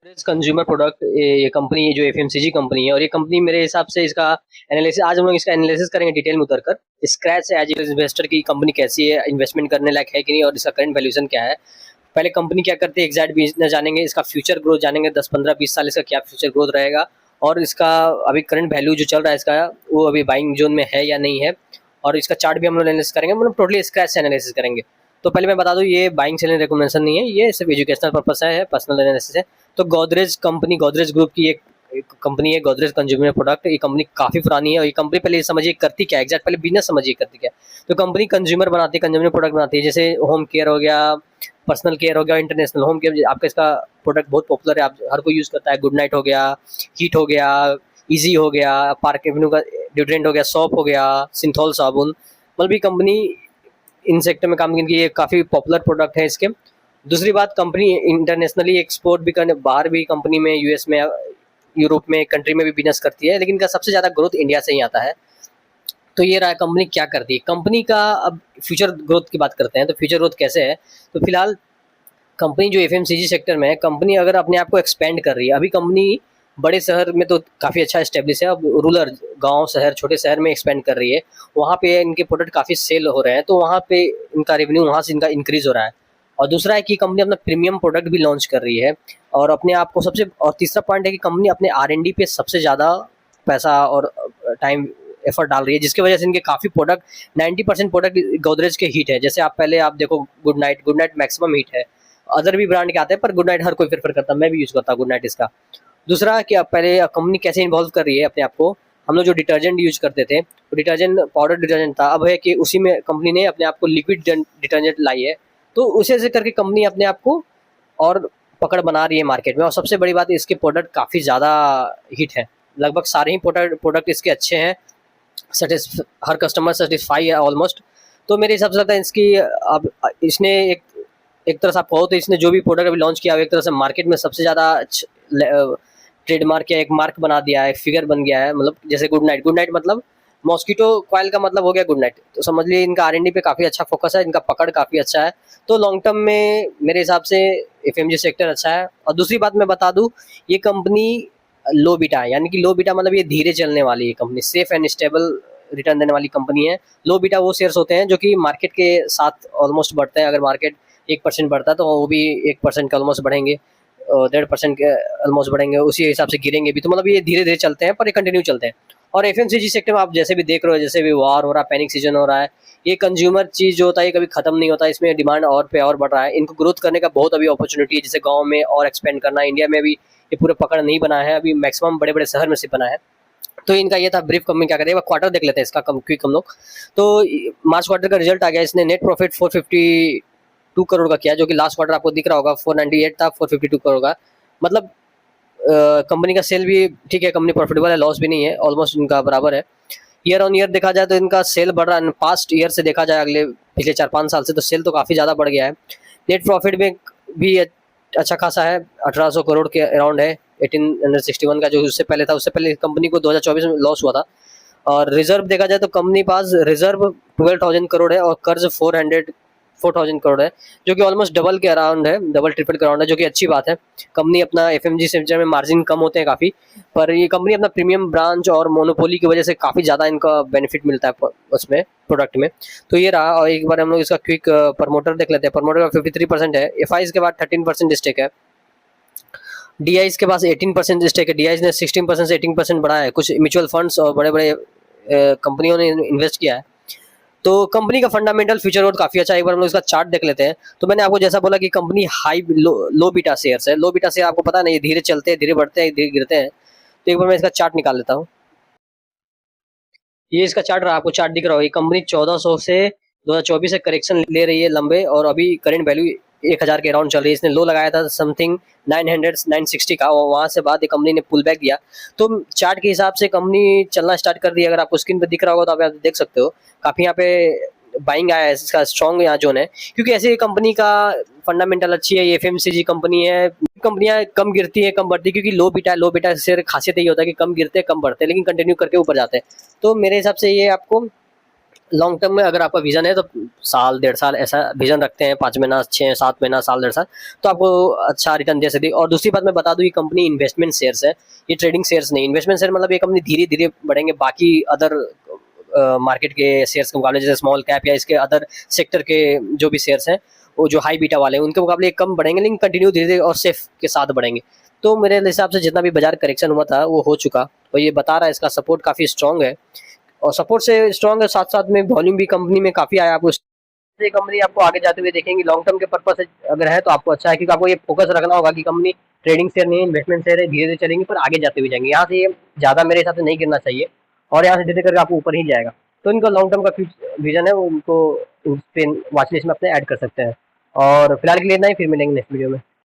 Consumer product ये company जो FMCG company है और ये कंपनी मेरे हिसाब से इसका एनालिसिस आज हम लोग इसका एनालिसिस करेंगे डिटेल में उतरकर स्क्रैच से एज इन्वेस्टर की कंपनी कैसी है, इन्वेस्टमेंट करने लायक है कि नहीं और इसका करंट वैल्यूएशन क्या है। पहले कंपनी क्या करती है एग्जैक्ट बिजनेस जानेंगे, इसका फ्यूचर ग्रोथ जानेंगे, 10 15 20 साल इसका क्या फ्यूचर ग्रोथ रहेगा और इसका अभी करंट वैल्यू जो चल रहा है इसका वो अभी बाइंग जोन में है या नहीं है। और इसका चार्ट भी हम लोग एनालिसिस करेंगे, मतलब टोटली स्क्रैच से एनालिसिस करेंगे। तो पहले मैं बता दूं ये बाइंग सेलिंग रिकमेंडेशन नहीं है, ये सिर्फ एजुकेशनल पर्पस है, पर्सनल एनालिसिस है। तो गोदरेज कंपनी, गोदरेज ग्रुप की एक कंपनी है गोदरेज कंज्यूमर प्रोडक्ट। ये कंपनी काफ़ी पुरानी है और ये कंपनी पहले समझिए करती क्या है, एग्जैक्ट पहले बिजनेस समझिए करती क्या है। तो कंपनी कंज्यूमर बनाती है, कंज्यूमर प्रोडक्ट बनाती है, जैसे होम केयर हो गया, पर्सनल केयर हो गया, इंटरनेशनल होम केयर। आपका इसका प्रोडक्ट बहुत पॉपुलर है, आप हर कोई यूज़ करता है। गुड नाइट हो गया, हीट हो गया, ईजी हो गया, पार्क एवेन्यू का डिओड्रेंट हो गया, सॉप हो गया, सिंथॉल साबुन। मतलब ये कंपनी इन सेक्टर में काम की, ये काफ़ी पॉपुलर प्रोडक्ट है इसके। दूसरी बात, कंपनी इंटरनेशनली एक्सपोर्ट भी करने, बाहर भी कंपनी में यूएस में, यूरोप में, कंट्री में भी बिजनेस करती है, लेकिन इनका सबसे ज़्यादा ग्रोथ इंडिया से ही आता है। तो ये रहा कंपनी क्या करती है। कंपनी का अब फ्यूचर ग्रोथ की बात करते हैं, तो फ्यूचर ग्रोथ कैसे है। तो फिलहाल कंपनी जो एफएमसीजी सेक्टर में है, कंपनी अगर अपने आप को एक्सपेंड कर रही है, अभी कंपनी बड़े शहर में तो काफ़ी अच्छा एस्टेब्लिश है, अब रूरल गांव शहर छोटे शहर में एक्सपेंड कर रही है। वहाँ पे इनके प्रोडक्ट काफ़ी सेल हो रहे हैं, तो वहाँ पे इनका रेवेन्यू वहाँ से इनका इंक्रीज हो रहा है। और दूसरा है कि कंपनी अपना प्रीमियम प्रोडक्ट भी लॉन्च कर रही है और अपने आप को सबसे, और तीसरा पॉइंट है कि कंपनी अपने आर&डी पे सबसे ज़्यादा पैसा और टाइम एफर्ट डाल रही है, जिसकी वजह से इनके काफ़ी प्रोडक्ट, 90% प्रोडक्ट गोदरेज के हीट है। जैसे आप पहले आप देखो good night, good night maximum heat है, अदर भी ब्रांड के आते हैं पर गुड नाइट हर कोई प्रेफर करता है, मैं भी यूज़ करता हूँ गुड नाइट इसका। दूसरा कि अब पहले कंपनी कैसे इन्वॉल्व कर रही है अपने आप को। हम लोग जो डिटर्जेंट यूज करते थे, तो डिटर्जेंट पाउडर डिटर्जेंट था, अब है कि उसी में कंपनी ने अपने आप को लिक्विड डिटर्जेंट लाई है। तो उसे से करके कंपनी अपने आप को और पकड़ बना रही है मार्केट में। और सबसे बड़ी बात, इसके प्रोडक्ट काफ़ी ज़्यादा हिट है, लगभग सारे ही प्रोडक्ट इसके अच्छे हैं, हर कस्टमर सेटिस्फाई है ऑलमोस्ट। तो मेरे हिसाब से लगता है इसकी, अब इसने एक तरह से आप कहो तो इसने जो भी प्रोडक्ट अभी लॉन्च किया है, एक तरह से मार्केट में सबसे ज़्यादा ट्रेडमार्क या एक मार्क बना दिया है, एक फिगर बन गया है। मतलब जैसे गुड नाइट, गुड नाइट मतलब मॉस्किटो कॉइल का मतलब हो गया गुड नाइट। तो समझ लीजिए इनका आर&डी पे काफ़ी अच्छा फोकस है, इनका पकड़ काफ़ी अच्छा है। तो लॉन्ग टर्म में मेरे हिसाब से एफएमजी सेक्टर अच्छा है। और दूसरी बात मैं बता दूं, ये कंपनी लो बीटा है, यानी कि लो बीटा मतलब ये धीरे चलने वाली है company, safe and stable return देने वाली कंपनी है। लो बीटा वो शेयर्स होते हैं जो कि मार्केट के साथ ऑलमोस्ट बढ़ते हैं। अगर मार्केट 1% बढ़ता है तो वो भी 1% के ऑलमोस्ट बढ़ेंगे, 1.5% के ऑलमोस्ट बढ़ेंगे, उसी हिसाब से गिरेंगे भी। तो मतलब ये धीरे धीरे चलते हैं पर ये कंटिन्यू चलते हैं। और एफएमसीजी सेक्टर में आप जैसे भी देख रहे हो, जैसे भी वार हो रहा है, पैनिक सीजन हो रहा है, ये कंज्यूमर चीज़ जो होता है ये कभी खत्म नहीं होता, इसमें डिमांड और पे और बढ़ रहा है। इनको ग्रोथ करने का बहुत अभी अपॉर्चुनिटी है, जैसे गाँव में और एक्सपेंड करना, इंडिया में भी ये पूरे पकड़ नहीं बना है, अभी मैक्सिमम बड़े बड़े शहर में से बना है। तो इनका ये था ब्रीफ। कंपनी क्या करती है, क्वार्टर देख लेते हैं इसका क्विक हम लोग। तो मार्च क्वार्टर का रिजल्ट आ गया, इसने नेट प्रॉफिट 452 करोड़ का किया, जो कि लास्ट क्वार्टर आपको दिख रहा होगा 498 था, 452 करोड़ का। मतलब कंपनी का सेल भी ठीक है, कंपनी प्रॉफिटेबल है, लॉस भी नहीं है, ऑलमोस्ट इनका बराबर है। ईयर ऑन ईयर देखा जाए तो इनका सेल बढ़ रहा है, पास्ट ईयर से देखा जाए, अगले पिछले 4 5 साल से, तो सेल तो काफ़ी ज़्यादा बढ़ गया है। नेट प्रॉफिट में भी अच्छा खासा है, 1800 करोड़ के अराउंड है, 1861 का जो उससे पहले था। उससे पहले कंपनी को 2024 में लॉस हुआ था। और रिजर्व देखा जाए तो कंपनी पास रिजर्व 12,000 करोड़ है और कर्ज 4,000 करोड़ है, जो कि ऑलमोस्ट डबल के अराउंड है, डबल ट्रिपल के अराउंड है, जो कि अच्छी बात है। कंपनी अपना एफएमजी सेक्टर में मार्जिन कम होते हैं काफ़ी, पर ये कंपनी अपना प्रीमियम ब्रांच और मोनोपोली की वजह से काफ़ी ज़्यादा इनका बेनिफिट मिलता है उसमें, प्रोडक्ट में। तो ये रहा। और एक बार हम लोग इसका क्विक प्रमोटर देख लेते हैं। प्रमोटर का 53% है, एफआईज के बाद 13% स्टेक है, डीआईज के पास 18% स्टेक है। डीआईज ने 16% से 18% बढ़ाया है, कुछ म्यूचुअल फंड्स और बड़े बड़े कंपनियों ने इन्वेस्ट किया है। तो कंपनी का फंडामेंटल फ्यूचर ग्रोथ काफ़ी अच्छा है। एक बार हम लोग इसका चार्ट देख लेते हैं। तो मैंने आपको जैसा बोला कि company high low beta shares है। लो बीटा शेयर आपको पता नहीं, धीरे चलते हैं, धीरे बढ़ते हैं, धीरे गिरते हैं। तो एक बार मैं इसका चार्ट निकाल लेता हूँ। ये इसका चार्ट रहा, आपको चार्ट दिख रहा हो। ये कंपनी 1400 से 2024 से करेक्शन ले रही है लंबे, और अभी करंट वैल्यू 1000 के अराउंड चल रही है। इसने लो लगाया था समथिंग 900 960 का, और वहाँ से बाद कंपनी ने पुल बैक दिया। तो चार्ट के हिसाब से कंपनी चलना स्टार्ट कर दी है। अगर आपको स्क्रीन पे दिख रहा होगा तो आप देख सकते हो, काफ़ी यहाँ पे बाइंग आया है, इसका स्ट्रॉन्ग यहाँ जोन है, क्योंकि ऐसे कंपनी का फंडामेंटल अच्छी है। ये एफएमसीजी कंपनी है, कंपनियां कम गिरती है कम बढ़ती है, क्योंकि लो बीटा है। लो बीटा से खासियत यही होता है कि कम गिरते हैं कम बढ़ते हैं, लेकिन कंटिन्यू करके ऊपर जाते हैं। तो मेरे हिसाब से ये आपको लॉन्ग टर्म में अगर आपका विजन है तो साल 1.5 साल ऐसा विजन रखते हैं, 5 महीना 6-7 महीना साल 1.5 साल, तो आपको अच्छा रिटर्न दे सकती है। और दूसरी बात मैं बता दूं, ये कंपनी इन्वेस्टमेंट शेयर्स है, ये ट्रेडिंग शेयर्स नहीं। इन्वेस्टमेंट शेयर मतलब ये कंपनी धीरे धीरे बढ़ेंगे, बाकी अदर मार्केट के शेयर्स के मुकाबले, जैसे स्मॉल कैप या इसके अदर सेक्टर के जो भी शेयर्स हैं वो जो हाई बीटा वाले हैं उनके मुकाबले कम बढ़ेंगे, लेकिन कंटिन्यू धीरे धीरे और सेफ के साथ बढ़ेंगे। तो मेरे हिसाब से जितना भी बाजार करेक्शन हुआ था वो हो चुका, और ये बता रहा है इसका सपोर्ट काफ़ी स्ट्रॉन्ग है, और सपोर्ट से स्ट्रॉन्ग है, साथ साथ में वॉल्यूम भी कंपनी में काफ़ी आया। आपको ये कंपनी आपको आगे जाते हुए देखेंगे, लॉन्ग टर्म के पर्पज से अगर है तो आपको अच्छा है, क्योंकि आपको ये फोकस रखना होगा कि कंपनी ट्रेडिंग शेयर नहीं है, इन्वेस्टमेंट शेयर है, धीरे धीरे चलेंगे पर आगे जाते हुए जाएंगे। यहाँ से ये ज़्यादा मेरे हिसाब से नहीं गिरना चाहिए, और यहाँ से धीरे करके आपको ऊपर ही जाएगा। तो इनका लॉन्ग टर्म का विजन है, वो उनको उस पे वॉच लिस्ट में अपने ऐड कर सकते हैं। और फिलहाल के लिए इतना ही, फिर मिलेंगे नेक्स्ट वीडियो में।